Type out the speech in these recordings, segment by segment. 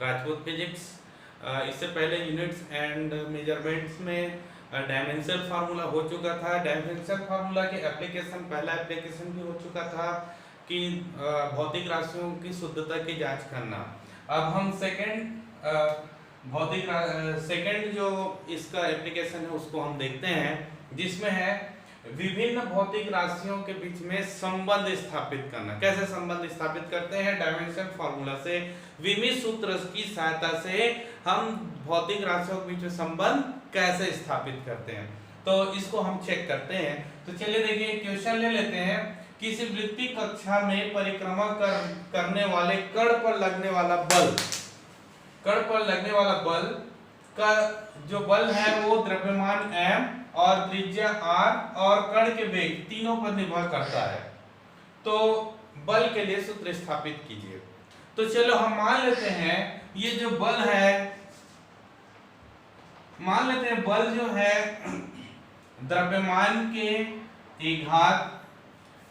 Rajput physics. इससे पहले units and measurements में डायमेंशनल फार्मूला हो चुका था। डायमेंशनल फार्मूला के एप्लीकेशन, पहला एप्लीकेशन भी हो चुका था कि भौतिक राशियों की शुद्धता की जांच करना। अब हम सेकंड जो इसका एप्लीकेशन है उसको हम देखते हैं, जिसमें है विभिन्न भौतिक राशियों के बीच में संबंध स्थापित करना। कैसे संबंध स्थापित करते हैं? डायमेंशन फार्मूला से, विमी सूत्र की सहायता से हम भौतिक राशियों के बीच में संबंध कैसे स्थापित करते हैं, तो इसको हम चेक करते हैं। तो चलिए देखिए, क्वेश्चन ले लेते हैं। किसी वृत्तीय कक्षा में परिक्रमा करने वाले कण पर लगने वाला बल, कण पर लगने वाला बल का जो बल है वो द्रव्यमान m और त्रिज्या r और कण के वेग तीनों पर निर्भर करता है। तो बल के लिए सूत्र स्थापित कीजिए। तो चलो हम मान लेते हैं ये जो बल है, मान लेते हैं बल जो है द्रव्यमान के एक घात,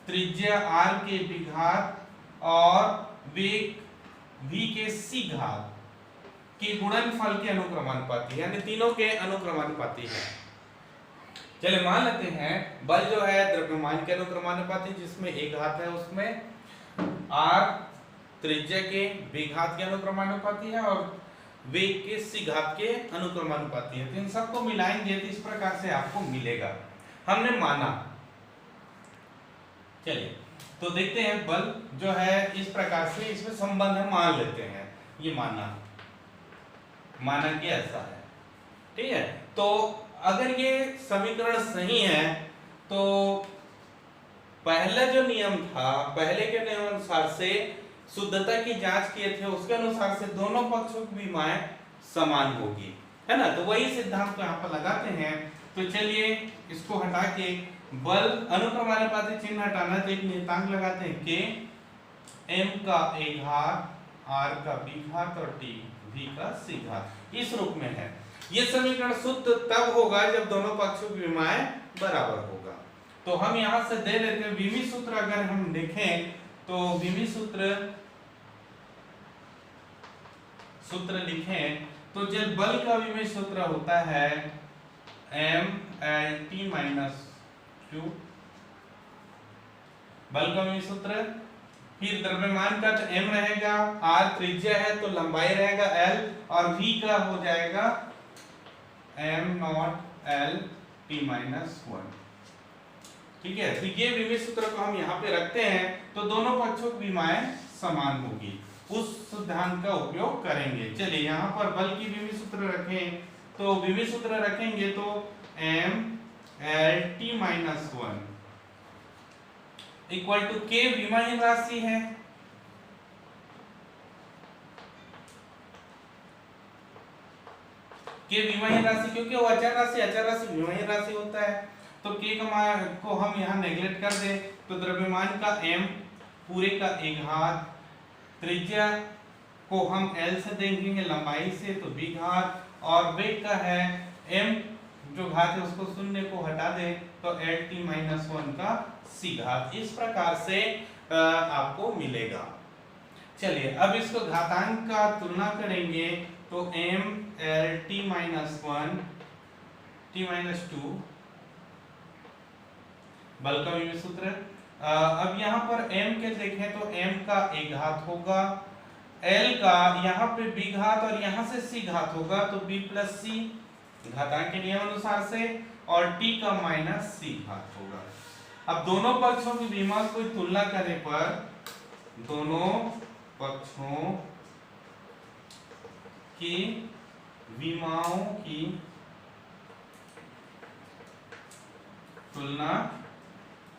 त्रिज्या r के विघात और वेग v के c घात की गुणनफल के अनुक्रमानुपाती, यानी तीनों के अनुक्रमानुपाती है। चलिए मान लेते हैं बल जो है द्रव्यमान के अनुक्रमानुपाती, जिसमें एक घात है उसमें r त्रिज्या के विघात के अनुक्रमानुपाती है और वेग के c घात के अनुक्रमानुपाती है। तो इन सबको मिलाएंगे तो इस प्रकार से आपको मिलेगा। हमने माना, चलिए तो देखते हैं बल जो है इस प्रकार से, इसमें संबंध है, मान लेते हैं ये माना कि ऐसा है, ठीक है। तो अगर ये समीकरण सही है तो पहला जो नियम था, पहले के नियम अनुसार से शुद्धता की जांच किए थे, उसके अनुसार से दोनों पक्षों की विमाएं समान होगी, है ना। तो वही सिद्धांत को यहाँ पर लगाते हैं। तो चलिए इसको हटा के बल अनुक्रमानुपाती चिन्ह हटाना, तो एक नियतांक लगाते हैं k, m का a घात, r का b घात और t v का c घात, इस रूप में है। ये समीकरण शुद्ध तब होगा जब दोनों पक्षों की विमाएं बराबर होगा। तो हम यहाँ से दे लेते हैं विमी सूत्र। अगर हम देखें तो विमी सूत्र लिखें तो जब बल का विमी सूत्र होता है m_L_T-q, बल का विमी सूत्र। फिर द्रव्यमान का तो m रहेगा, r त्रिज्या है तो लंबाई रहेगा l, और v का हो जाएगा m0L_T-1, ठीक है। तो ये विमी सूत्र को हम यहाँ पे रखते हैं तो दोनों पक्षों की विमाएं समान होगी, उस सिद्धांत का उपयोग करेंगे। चलिए यहाँ पर बल की विमी सूत्र रखें, तो विमी सूत्र रखेंगे तो m_L_T-1 इक्वल टू k विमाहीन राशि है, k विमाहीन राशि, क्योंकि वो अचर राशि विमाहीन राशि होता है। तो k को हम यहाँ नेगलेक्ट कर दें तो द्रव्यमान का m पूरे का एक घात, त्रिज्या को हम l से देखेंगे लंबाई से तो b घात, और वेग का है m जो घात है उसको शून्य को हटा दे तो L_T-1 का c घात। इस प्रकार से आपको मिलेगा। चलिए अब इसको घातांक का तुलना करेंगे तो m_L_T-1 T-2 बल का विमी सूत्र। अब यहाँ पर m के देखें तो m का एक घात होगा, l का यहाँ पे b घात और यहाँ से c घात होगा तो b प्लस c घातांक के नियम अनुसार से, और t का माइनस c घात होगा। अब दोनों पक्षों की विमा को तुलना करने पर दोनों पक्षों की विमाओं की तुलना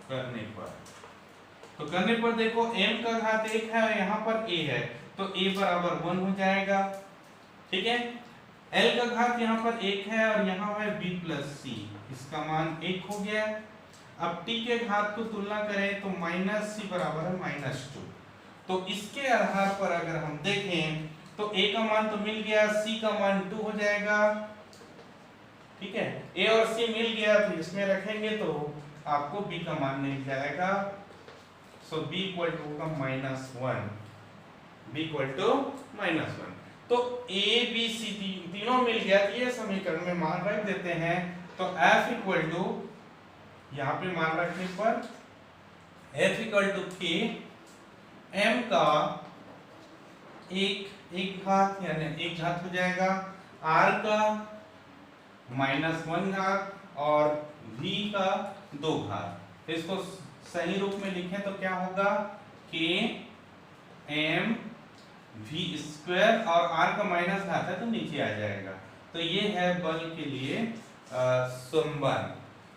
करने पर देखो m का घात 1 है और यहाँ पर a है तो a बराबर 1 हो जाएगा, ठीक है। l का घात यहाँ पर 1 है और यहाँ है b प्लस c, इसका मान 1 हो गया। अब t के घात को तुलना करें तो माइनस c बराबर है -2। तो इसके आधार पर अगर हम देखें तो a का मान तो मिल गया, c का मान 2 हो जाएगा, ठीक है। a और c मिल गया तो इसमें रखेंगे तो आपको b का मान मिल जाएगा। सो b इक्वल टू होगा -1, b इक्वल टू -1। तो ए बी सी तीनों मिल गया, तो ये समीकरण में मान रख देते हैं। तो F इक्वल टू, यहाँ पे मान रखने पर F इक्वल टू के m का एक घात यानी एक घात हो जाएगा, r का -1 घात और v का 2 घात। इसको सही रूप में लिखें तो क्या होगा, k m v स्क्वायर और r का माइनस घात है तो नीचे आ जाएगा। तो ये है बल के लिए संबंध।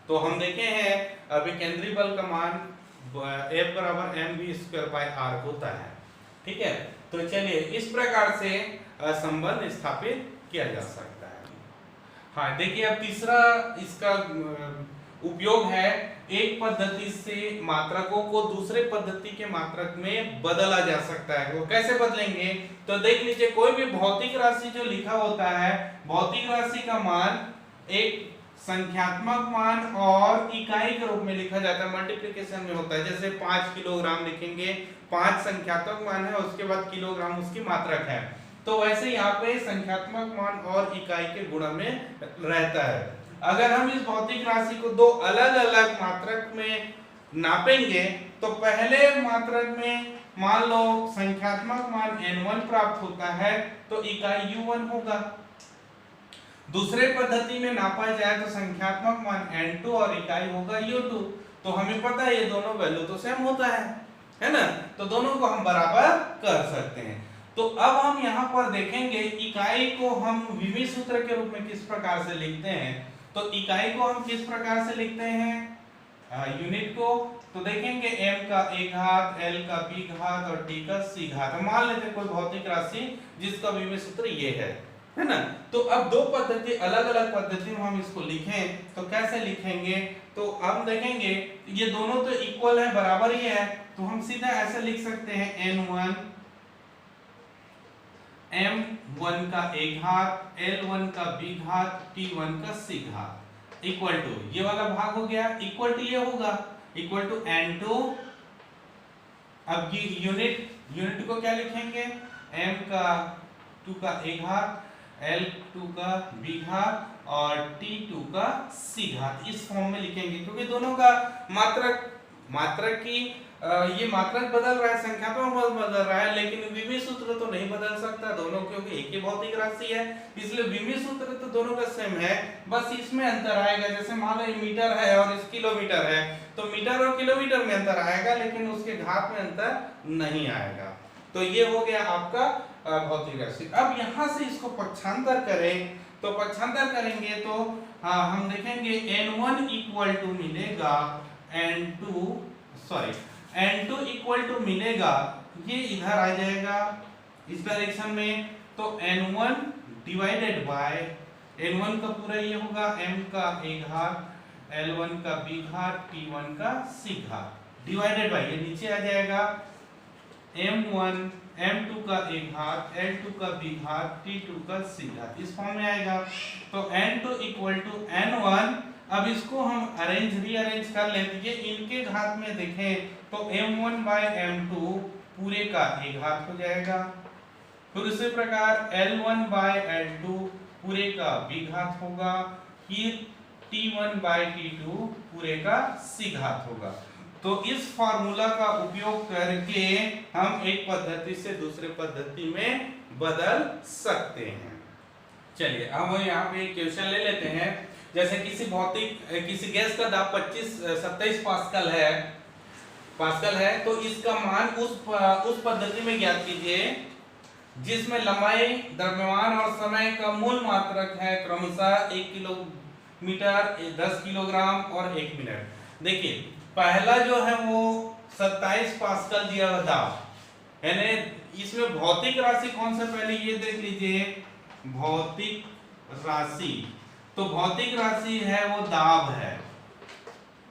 तो हम देखे हैं अभी केंद्रीय बल का मान F बराबर mv²/r होता है। ठीक है, तो चलिए इस प्रकार से संबंध स्थापित किया जा सकता है। हाँ देखिए, अब तीसरा इसका उपयोग है, एक पद्धति से मात्रकों को दूसरे पद्धति के मात्रक में बदला जा सकता है। वो कैसे बदलेंगे, तो देख लीजिए, कोई भी भौतिक राशि जो लिखा होता है, भौतिक राशि का मान एक संख्यात्मक मान और इकाई के रूप में लिखा जाता है, मल्टीप्लिकेशन में होता है। जैसे 5 किलोग्राम लिखेंगे, 5 संख्यात्मक मान है, उसके बाद किलोग्राम उसकी मात्रक है। तो वैसे यहाँ पे संख्यात्मक मान और इकाई के गुणा में रहता है। अगर हम इस भौतिक राशि को दो अलग अलग मात्रक में नापेंगे, तो पहले मात्रक में मान लो संख्यात्मक मान n1 प्राप्त होता है तो इकाई u1 होगा। दूसरे पद्धति में नापा जाए तो संख्यात्मक मान n2 और इकाई होगा u2। तो हमें पता है ये दोनों वैल्यू तो सेम होता है ना, तो दोनों को हम बराबर कर सकते हैं। तो अब हम यहाँ पर देखेंगे इकाई को हम विमी सूत्र के रूप में किस प्रकार से लिखते हैं। तो इकाई को हम किस प्रकार से लिखते हैं, यूनिट को, तो देखेंगे m का a घात, l का b घात और t का c घात। मान लेते हैं कोई भौतिक राशि जिसका विमी सूत्र ये है ना। तो अब दो पद्धति, अलग अलग पद्धति में हम इसको लिखें तो कैसे लिखेंगे, तो हम देखेंगे ये दोनों तो इक्वल है, बराबर ही है, तो हम सीधा ऐसे लिख सकते हैं n1 m1 का a घात, l1 का b घात, t1 का c घात इक्वल टू, ये वाला भाग हो गया, इक्वल टू ये होगा, इक्वल टू n2। अब ये यूनिट को क्या लिखेंगे, m का 2 का a घात, l2 का b घात और t2 का c घात, इस फॉर्म में लिखेंगे। क्योंकि दोनों का मात्रक की ये मात्रक बदल रहा है, संख्यात्मक बदल रहा है, लेकिन विमी सूत्र तो नहीं बदल सकता दोनों, क्योंकि एक ही भौतिक राशि है, इसलिए विमी सूत्र तो दोनों का सेम है, बस इसमें अंतर आएगा। जैसे मान लो मीटर है और इस किलोमीटर है, तो मीटर और किलोमीटर में अंतर आएगा, लेकिन उसके घात में अंतर नहीं आएगा। तो ये हो गया आपका भौतिक राशि। अब यहाँ से इसको पक्षांतर करें, तो पक्षांतर करेंगे तो हम देखेंगे n1 इक्वल टू मिलेगा n2 इक्वल टू मिलेगा, ये इधर आ जाएगा इस डायरेक्शन में, तो n1 डिवाइडेड बाय n1 का पूरा ये होगा m का a घात, l1 का b घात, t1 का c घात डिवाइडेड बाय, ये नीचे आ जाएगा m1 m2 का a घात, l2 का b घात, t2 का c घात, इस फॉर्म में आएगा। तो n2 इक्वल टू n1, अब इसको हम रीअरेंज कर लेते हैं, इनके घात में देखें तो m1 बाय m2 पूरे का a घात हो जाएगा, फिर उसी प्रकार l1 बाय l2 पूरे का b घात होगा, फिर t1 बाय t2 पूरे का c घात होगा। तो इस फार्मूला का उपयोग करके हम एक पद्धति से दूसरे पद्धति में बदल सकते हैं। चलिए अब हम यहाँ पे क्वेश्चन ले लेते हैं। जैसे किसी गैस का दाब 27 पास्कल है, तो इसका मान उस पद्धति में ज्ञात कीजिए जिसमें लंबाई, द्रव्यमान और समय का मूल मात्रक है क्रमशः 1 किलोमीटर, 10 किलोग्राम और 1 मिनट। देखिए पहला जो है वो 27 पास्कल दिया हुआ दाब, यानी इसमें भौतिक राशि कौन सा, पहले ये देख लीजिए भौतिक राशि, तो भौतिक राशि है वो दाब है,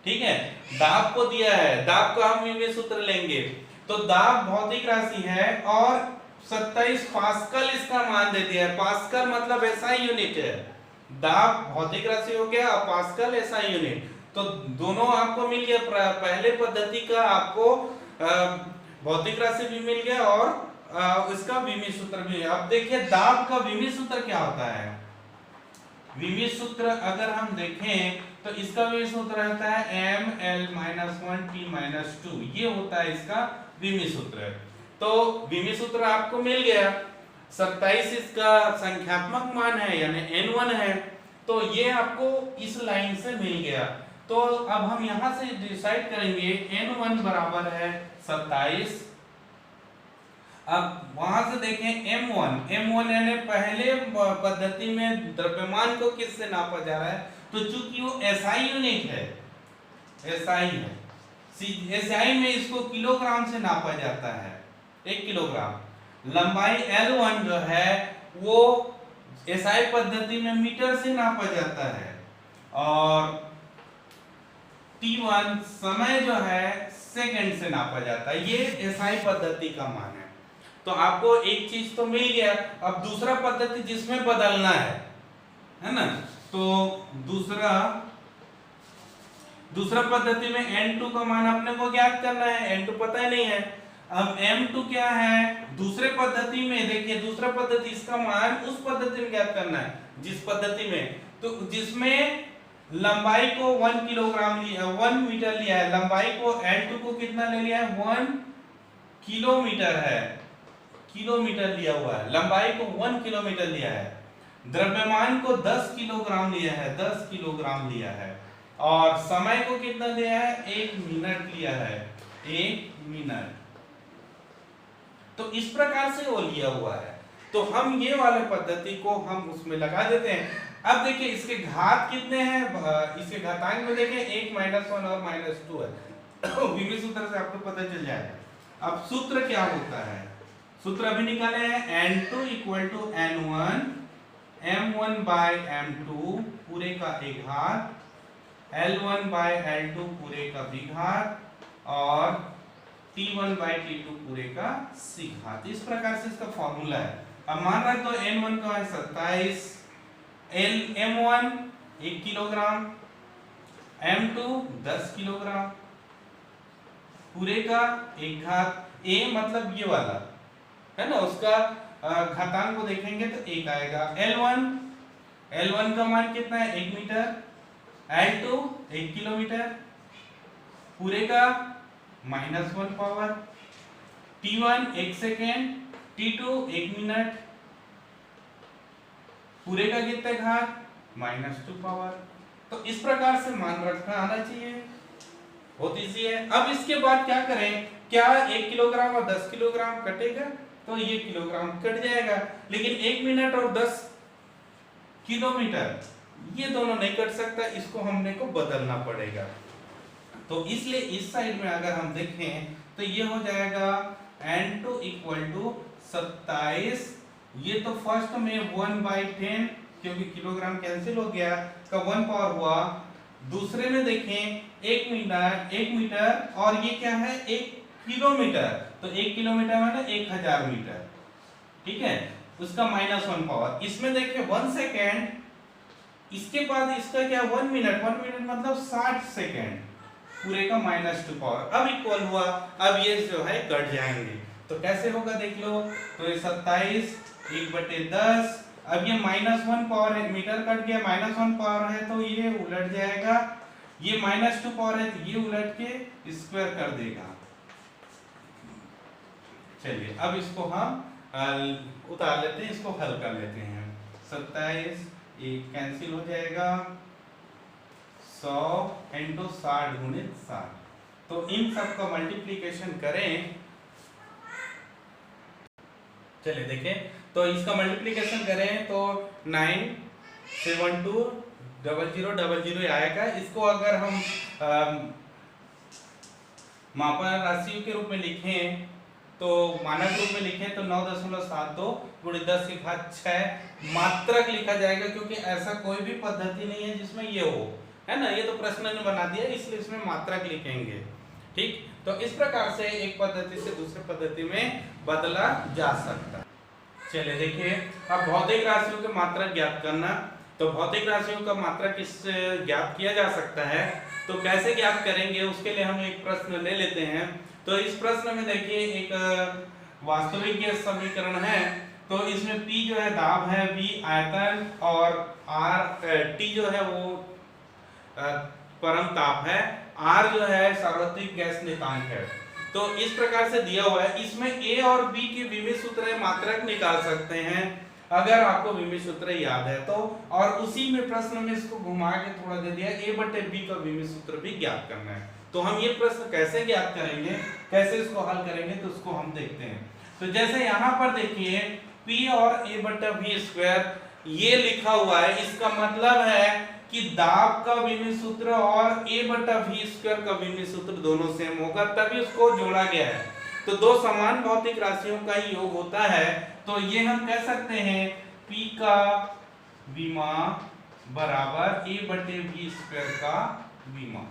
ठीक है, दाब को दिया है, दाब का हम विमी सूत्र लेंगे, तो दाब भौतिक राशि है और 27 पास्कल इसका मान दे दिया है। पास्कल मतलब एसआई यूनिट है, दाब भौतिक राशि हो गया और पास्कल एसआई यूनिट, तो दोनों आपको मिल गया। पहले पद्धति का आपको भौतिक राशि भी मिल गया और इसका विमीय सूत्र भी है। अब देखिए दाब का विमीय सूत्र क्या होता है। विमीय सूत्र अगर हम देखें तो इसका विमीय सूत्र रहता है ml-1t-2, ये होता है इसका विमीय सूत्र। तो विमीय सूत्र आपको मिल गया, 27 इसका संख्यात्मक मान है यानी n1 है, तो ये आपको इस लाइन से मिल गया। तो अब हम यहां से डिसाइड करेंगे n1 बराबर है 27। अब वहां से देखें m1 यानी पहले पद्धति में द्रव्यमान को किससे नापा जा रहा है, तो चूंकि वो SI यूनिट है, SI में इसको किलोग्राम से नापा जाता है, 1 किलोग्राम। लंबाई L1 जो है वो SI पद्धति में मीटर से नापा जाता है, और T1 समय जो है सेकंड से नापा जाता है। ये SI पद्धति का मान है। तो आपको एक चीज तो मिल गया। अब दूसरा पद्धति जिसमें बदलना है ना, तो दूसरा पद्धति में n2 का मान अपने को ज्ञात करना है, n2 पता ही नहीं है। अब m2 क्या है दूसरे पद्धति में, देखिए दूसरा पद्धति इसका मान उस पद्धति में ज्ञात करना है जिस पद्धति में, तो जिसमें लंबाई को 1 किलोग्राम लिया, 1 मीटर लिया है, लंबाई को L2 को कितना ले लिया है 1 किलोमीटर है, किलोमीटर लिया हुआ है, लंबाई को 1 किलोमीटर लिया है, द्रव्यमान को 10 किलोग्राम लिया है, 10 किलोग्राम लिया है, और समय को कितना लिया है 1 मिनट लिया है, 1 मिनट। तो इस प्रकार से वो लिया हुआ है। तो हम ये वाले पद्धति को हम उसमें लगा देते हैं। अब देखिए इसके घात कितने हैं, इसके घातांक में देखिए 1 -1 और -2 है। विमीय सूत्र से आपको पता चल जाएगा। अब सूत्र क्या होता है, सूत्र अभी निकाले हैं, n2 = n1 m1/m2 पूरे का एक घात, L1/L2 पूरे का भी घात, और T1/T2 पूरे का c घात। इस प्रकार से इसका फॉर्मूला है। अब मान रहा है तो n1 का है 27, m1 1 किलोग्राम, m2 10 किलोग्राम, पूरे का एक घात, a मतलब ये वाला है ना, उसका घातांक को देखेंगे तो 1 आएगा। L1 का मान कितना है 1 मीटर, L2 1 किलोमीटर, पूरे का -1 power, T1 1 second, T2 1 minute, पूरे का कितना घात -2 पावर। तो इस प्रकार से मान रखना आना चाहिए, बहुत इजी है। अब इसके बाद क्या करें, क्या 1 किलोग्राम और 10 किलोग्राम कटेगा, तो ये किलोग्राम कट जाएगा, लेकिन 1 मिनट और 10 किलोमीटर ये दोनों नहीं कट सकता, इसको हमने को बदलना पड़ेगा। तो इसलिए इस साइड में अगर हम देखें तो ये हो जाएगा n2 = 27, ये तो फर्स्ट में 1/10 क्योंकि किलोग्राम कैंसिल हो गया का 1 पावर हुआ, दूसरे में देखें 1 मीटर और ये क्या है 1 किलोमीटर, तो 1 किलोमीटर माने 1000 मीटर, ठीक है, उसका -1 पावर। इसमें देखिए 1 सेकेंड, इसके बाद इसका क्या 1 मिनट मतलब 60 सेकेंड, पूरे का -2 पावर। अब इक्वल हुआ, अब ये जो है कट जाएंगे, तो कैसे होगा देख लो, तो ये 27 1/10, अब ये -1 पावर है, मीटर कट गया, -1 पावर है तो ये उलट जाएगा, ये -2 पावर है तो ये उलट के स्क्वायर कर देगा। चलिए अब इसको हम उतार लेते हैं, इसको हल कर लेते हैं। 27 एक कैंसिल हो जाएगा, 100 × 60 × 60, तो इन सब का मल्टीप्लिकेशन करें। चलिए देखें, तो इसका मल्टीप्लिकेशन करें तो 972 0000 आएगा। इसको अगर हम मापन राशियों के रूप में लिखें तो मानक रूप में लिखें तो 9.72 × 10⁶ मात्रक लिखा जाएगा, क्योंकि ऐसा कोई भी पद्धति नहीं है जिसमें ये हो, है ना, ये तो प्रश्न ने बना दिया इसलिए इसमें मात्रक लिखेंगे, ठीक। तो इस प्रकार से एक पद्धति से दूसरे पद्धति में बदला जा सकता है। चलिए देखिए, अब भौतिक राशियों के मात्रक ज्ञात करना, तो भौतिक राशियों का मात्रक किससे ज्ञात किया जा सकता है, तो कैसे ज्ञात करेंगे उसके लिए हम एक प्रश्न ले लेते हैं। तो इस प्रश्न में देखिए एक वास्तविक गैस समीकरण है तो इसमें P जो है दाब है, V आयतन और R T जो है वो परम ताप है, R जो है सार्वत्रिक गैस नियतांक है। तो इस प्रकार से दिया हुआ है। इसमें A और B के विमित सूत्र मात्रक निकाल सकते हैं अगर आपको विमित सूत्र याद है तो, और उसी में प्रश्न में इसको घुमा के थोड़ा दे दिया A बटे B का विमित सूत्र भी ज्ञात करना है। तो हम ये प्रश्न कैसे ज्ञात करेंगे, कैसे इसको हल करेंगे, तो उसको हम देखते हैं। तो जैसे यहाँ पर देखिए P और A बटा V स्क्वायर ये लिखा हुआ है, इसका मतलब है कि दाब का विमित सूत्र और A बटा V स्क्वायर का विमित सूत्र दोनों सेम होगा, तभी उसको जोड़ा गया है। तो दो समान भौतिक राशियों का ही योग होता है, तो ये हम कह सकते हैं P का विमा बराबर A बटे V स्क्वायर का विमा,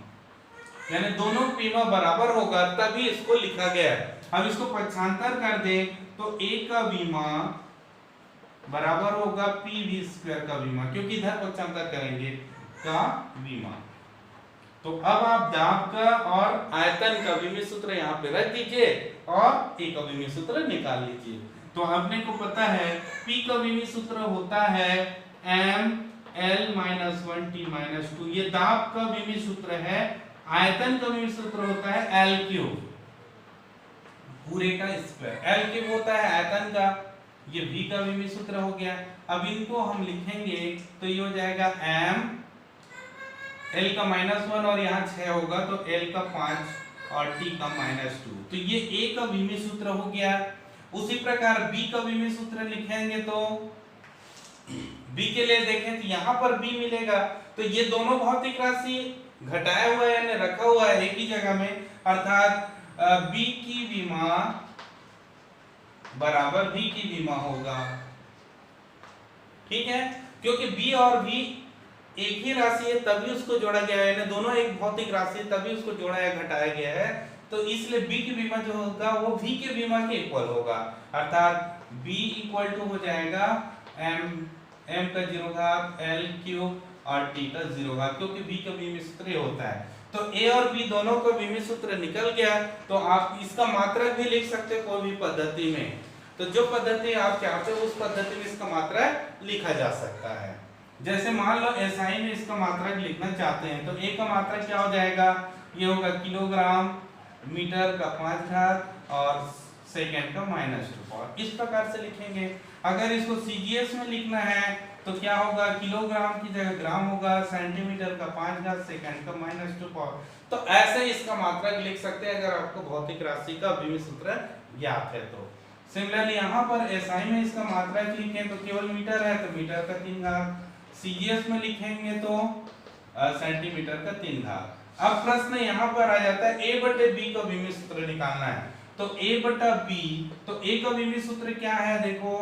यानी दोनों विमा बराबर होगा तभी इसको लिखा गया है। हम इसको पक्षांतर कर दें तो A का विमा बराबर होगा PV स्क्वायर का विमा, क्योंकि इधर पक्षांतर करेंगे का विमा। तो अब आप दाब का और आयतन का विमित सूत्र यहाँ पे रख दीजिए और A का विमित सूत्र निकाल लीजिए। तो अपने को पता है P का विमित सूत्र होता है mL-1T-2, ये दाब का विमित सूत्र है। आयतन का विमित सूत्र होता है L3 पूरे का स्क्वायर, L3 होता है आयतन का, ये V का विमित सूत्र हो गया। अब इनको हम लिखेंगे तो ये हो जाएगा m L का -1 और यहाँ 6 होगा तो L का 5 और T का -2, तो ये A का विमित सूत्र हो गया। उसी प्रकार B का विमित सूत्र लिखेंगे तो B के लिए देखें तो यहाँ पर B मिलेगा, तो ये दोनों भौतिक राशि घटाया हुआ है यानी रखा हुआ है एक ही जगह में, अर्थात B की विमा बराबर V की विमा होगा। ठीक है, क्योंकि B और V एक ही राशि है तभी उसको जोड़ा गया है, यानी दोनों एक भौतिक राशि है तभी उसको जोड़ा या घटाया गया है, तो इसलिए B की विमा जो होगा वो V के विमा के इक्वल होगा, अर्थात B इक्वल टू हो जाएगा m का 0 घात L क्यूब और T का 0 घात, क्योंकि V का विमित सूत्र होता है। तो A और B दोनों का विमित सूत्र निकल गया, तो आप इसका मात्रक भी लिख सकते हो कोई भी पद्धति में। तो जो पद्धति आप चाहते हो उस पद्धति में इसका मात्रक लिखा जा सकता है। जैसे मान लो SI में इसका मात्रक लिखना चाहते हैं तो A का मात्रक क्या हो जाएगा, ये होगा किलोग्राम मीटर का 5 घात और सेकेंड का -2 पावर, इस प्रकार से लिखेंगे। अगर इसको CGS में लिखना है तो क्या होगा, किलोग्राम की जगह ग्राम होगा, सेंटीमीटर का 5 घात सेकेंड का -2 पावर। तो ऐसे इसका मात्रक लिख सकते हैं अगर आपको भौतिक राशि का विमित सूत्र ज्ञात है तो। सिमिलरली यहाँ पर SI में इसका मात्रक लिखें तो केवल मीटर है तो मीटर का 3 घात, CGS में लिखेंगे तो सेंटीमीटर का 3 घात। अब प्रश्न यहाँ पर आ जाता है A बटे B का विमित सूत्र निकालना है, तो A बटा B, तो A का विमित सूत्र क्या है देखो,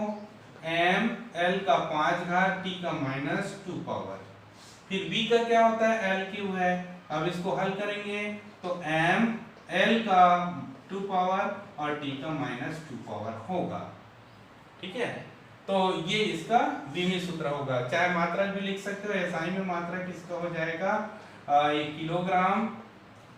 m L का 5 घात T का -2 पावर, फिर B का क्या होता है L क्यूब है। अब इसको हल करेंगे तो m L का 2 पावर और T का -2 पावर होगा। ठीक है, तो ये इसका विमित सूत्र होगा। चाहे मात्रक भी लिख सकते हो, SI में मात्रक इसका हो जाएगा ये kilogram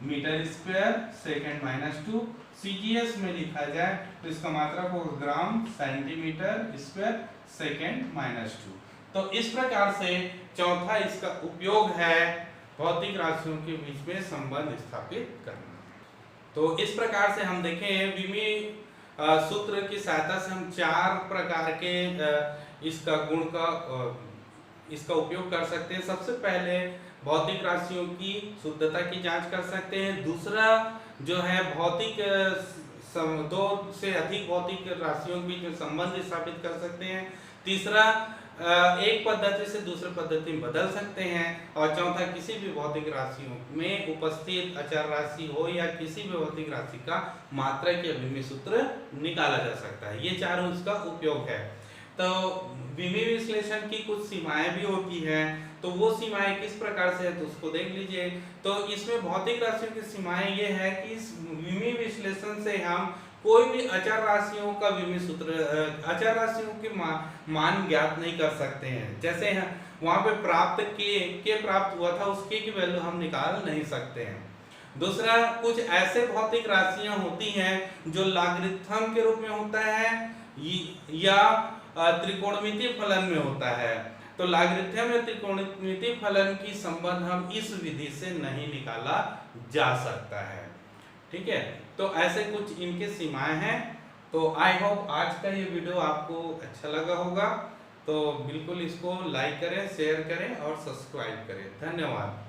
metre square second -2, CGS में लिखा जाए तो इसका मात्रक होगा ग्राम सेंटीमीटर स्क्वायर सेकेंड -2। तो इस प्रकार से चौथा इसका उपयोग है भौतिक राशियों के बीच में संबंध स्थापित करना। तो इस प्रकार से हम देखें विमित सूत्र की सहायता से हम 4 प्रकार के इसका गुण का इसका उपयोग कर सकते हैं। सबसे पहले भौतिक राशियों की शुद्धता की जांच कर सकते हैं, दूसरा जो है भौतिक दो से अधिक भौतिक राशियों के बीच में संबंध स्थापित कर सकते हैं, तीसरा एक पद्धति से दूसरे पद्धति में बदल सकते हैं, और चौथा किसी भी भौतिक राशियों में उपस्थित अचर राशि हो या किसी भी भौतिक राशि का मात्रक या विमित सूत्र निकाला जा सकता है। ये चारों इसका उपयोग है। तो विमित विश्लेषण की कुछ सीमाएं भी होती हैं, तो वो सीमाएं किस प्रकार से है तो उसको देख लीजिए। तो इसमें भौतिक राशियों की सीमाएं ये है कि इस विमित विश्लेषण से हम कोई भी अचर राशियों का विमित सूत्र अचर राशियों के मान ज्ञात नहीं कर सकते हैं। जैसे वहां पे प्राप्त के प्राप्त हुआ था, उस के की वैल्यू हम निकाल नहीं सकते हैं। दूसरा, कुछ ऐसे भौतिक राशियां होती हैं जो लॉगरिथम के रूप में होता है या त्रिकोणमितीय फलन में होता है। तो लॉगरिथम या त्रिकोणमितीय फलन की संबंध हम इस विधि से नहीं निकाला जा सकता है। ठीक है, तो ऐसे कुछ इनके सीमाएं हैं। तो आई होप आज का ये वीडियो आपको अच्छा लगा होगा। तो बिल्कुल इसको लाइक करें, शेयर करें और सब्सक्राइब करें। धन्यवाद।